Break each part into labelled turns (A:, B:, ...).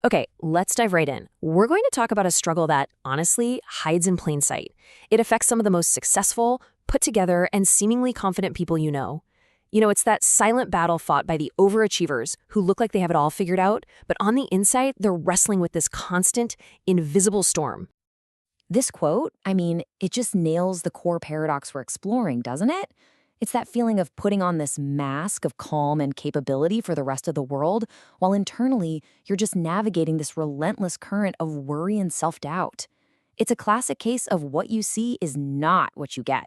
A: Okay, let's dive right in. We're going to talk about a struggle that, honestly, hides in plain sight. It affects some of the most successful, put together, and seemingly confident people you know. It's that silent battle fought by the overachievers who look like they have it all figured out, but on the inside, they're wrestling with this constant, invisible storm.
B: This quote, it just nails the core paradox we're exploring, doesn't it? It's that feeling of putting on this mask of calm and capability for the rest of the world, while internally, you're just navigating this relentless current of worry and self-doubt. It's a classic case of what you see is not what you get.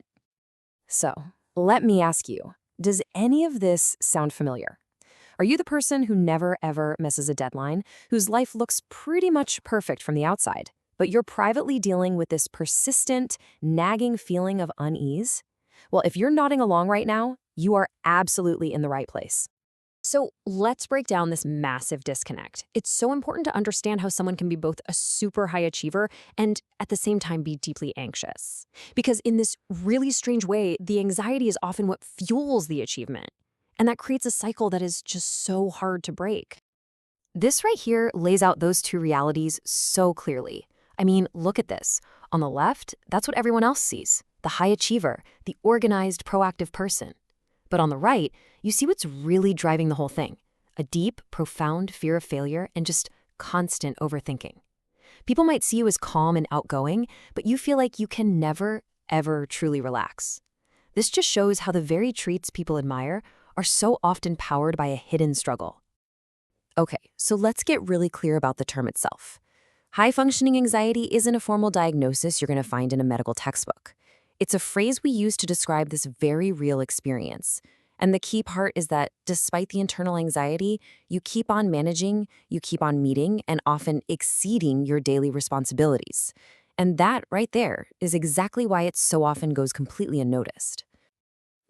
A: So, let me ask you, does any of this sound familiar? Are you the person who never ever misses a deadline, whose life looks pretty much perfect from the outside, but you're privately dealing with this persistent, nagging feeling of unease? Well, if you're nodding along right now, you are absolutely in the right place. So let's break down this massive disconnect. It's so important to understand how someone can be both a super high achiever and at the same time be deeply anxious. Because in this really strange way, the anxiety is often what fuels the achievement. And that creates a cycle that is just so hard to break. This right here lays out those two realities so clearly. Look at this. On the left, that's what everyone else sees. The high achiever, the organized, proactive person. But on the right, you see what's really driving the whole thing. A deep, profound fear of failure and just constant overthinking. People might see you as calm and outgoing, but you feel like you can never, ever truly relax. This just shows how the very traits people admire are so often powered by a hidden struggle. Okay, so let's get really clear about the term itself. High-functioning anxiety isn't a formal diagnosis you're going to find in a medical textbook. It's a phrase we use to describe this very real experience. And the key part is that despite the internal anxiety, you keep on managing, you keep on meeting, and often exceeding your daily responsibilities. And that right there is exactly why it so often goes completely unnoticed.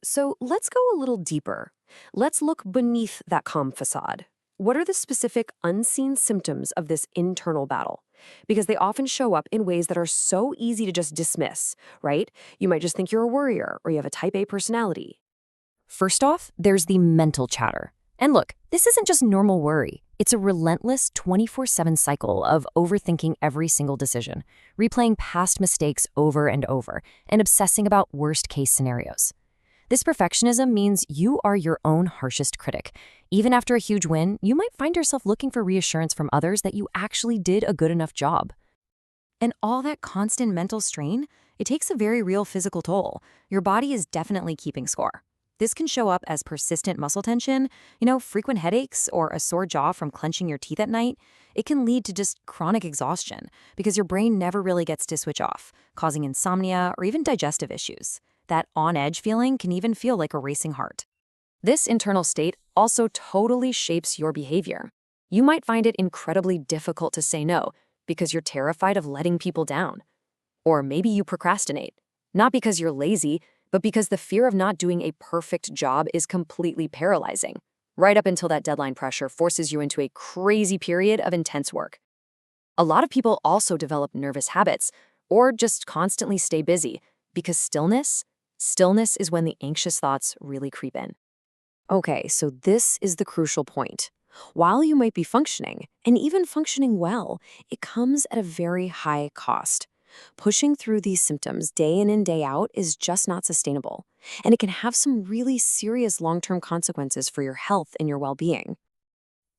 A: So let's go a little deeper. Let's look beneath that calm facade. What are the specific unseen symptoms of this internal battle? Because they often show up in ways that are so easy to just dismiss, right? You might just think you're a worrier or you have a type A personality. First off, there's the mental chatter. And look, this isn't just normal worry. It's a relentless 24/7 cycle of overthinking every single decision, replaying past mistakes over and over, and obsessing about worst-case scenarios. This perfectionism means you are your own harshest critic. Even after a huge win, you might find yourself looking for reassurance from others that you actually did a good enough job. And all that constant mental strain, it takes a very real physical toll. Your body is definitely keeping score. This can show up as persistent muscle tension, frequent headaches, or a sore jaw from clenching your teeth at night. It can lead to just chronic exhaustion because your brain never really gets to switch off, causing insomnia or even digestive issues. That on-edge feeling can even feel like a racing heart. This internal state also totally shapes your behavior. You might find it incredibly difficult to say no because you're terrified of letting people down. Or maybe you procrastinate, not because you're lazy, but because the fear of not doing a perfect job is completely paralyzing, right up until that deadline pressure forces you into a crazy period of intense work. A lot of people also develop nervous habits or just constantly stay busy because stillness is when the anxious thoughts really creep in. Okay, so this is the crucial point. While you might be functioning, and even functioning well, it comes at a very high cost. Pushing through these symptoms day in and day out is just not sustainable, and it can have some really serious long-term consequences for your health and your well-being.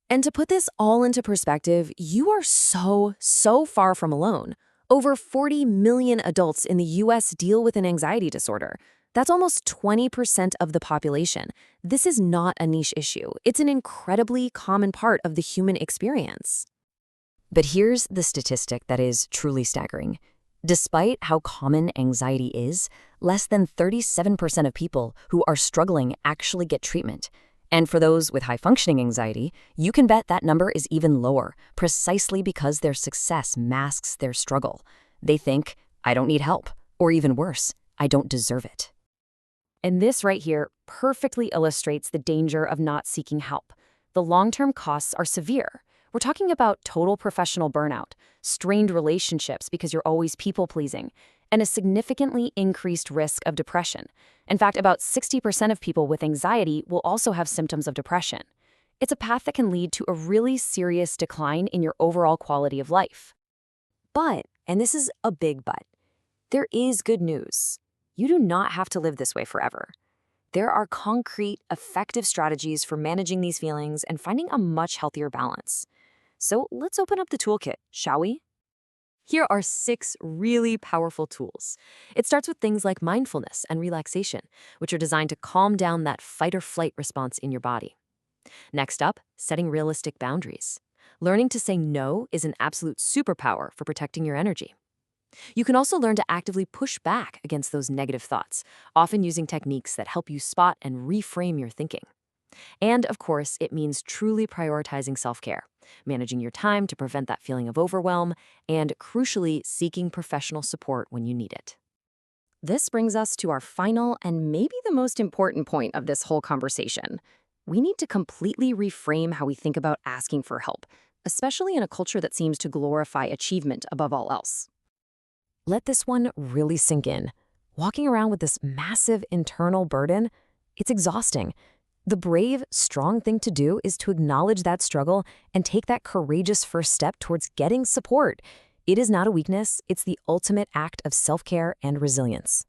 A: And to put this all into perspective, you are so far from alone. Over 40 million adults in the US deal with an anxiety disorder. That's almost 20% of the population. This is not a niche issue. It's an incredibly common part of the human experience. But here's the statistic that is truly staggering. Despite how common anxiety is, less than 37% of people who are struggling actually get treatment. And for those with high-functioning anxiety, you can bet that number is even lower, precisely because their success masks their struggle. They think, I don't need help, or even worse, I don't deserve it. And this right here perfectly illustrates the danger of not seeking help. The long-term costs are severe. We're talking about total professional burnout, strained relationships because you're always people-pleasing, and a significantly increased risk of depression. In fact, about 60% of people with anxiety will also have symptoms of depression. It's a path that can lead to a really serious decline in your overall quality of life. But, and this is a big but, there is good news. You do not have to live this way forever. There are concrete, effective strategies for managing these feelings and finding a much healthier balance. So let's open up the toolkit, shall we? Here are 6 really powerful tools. It starts with things like mindfulness and relaxation, which are designed to calm down that fight or flight response in your body. Next up, setting realistic boundaries. Learning to say no is an absolute superpower for protecting your energy. You can also learn to actively push back against those negative thoughts, often using techniques that help you spot and reframe your thinking. And of course, it means truly prioritizing self-care, managing your time to prevent that feeling of overwhelm, and crucially, seeking professional support when you need it. This brings us to our final and maybe the most important point of this whole conversation. We need to completely reframe how we think about asking for help, especially in a culture that seems to glorify achievement above all else. Let this one really sink in. Walking around with this massive internal burden, it's exhausting. The brave, strong thing to do is to acknowledge that struggle and take that courageous first step towards getting support. It is not a weakness, it's the ultimate act of self-care and resilience.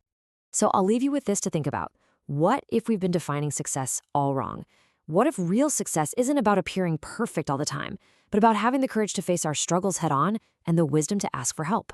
A: So I'll leave you with this to think about. What if we've been defining success all wrong? What if real success isn't about appearing perfect all the time, but about having the courage to face our struggles head on and the wisdom to ask for help?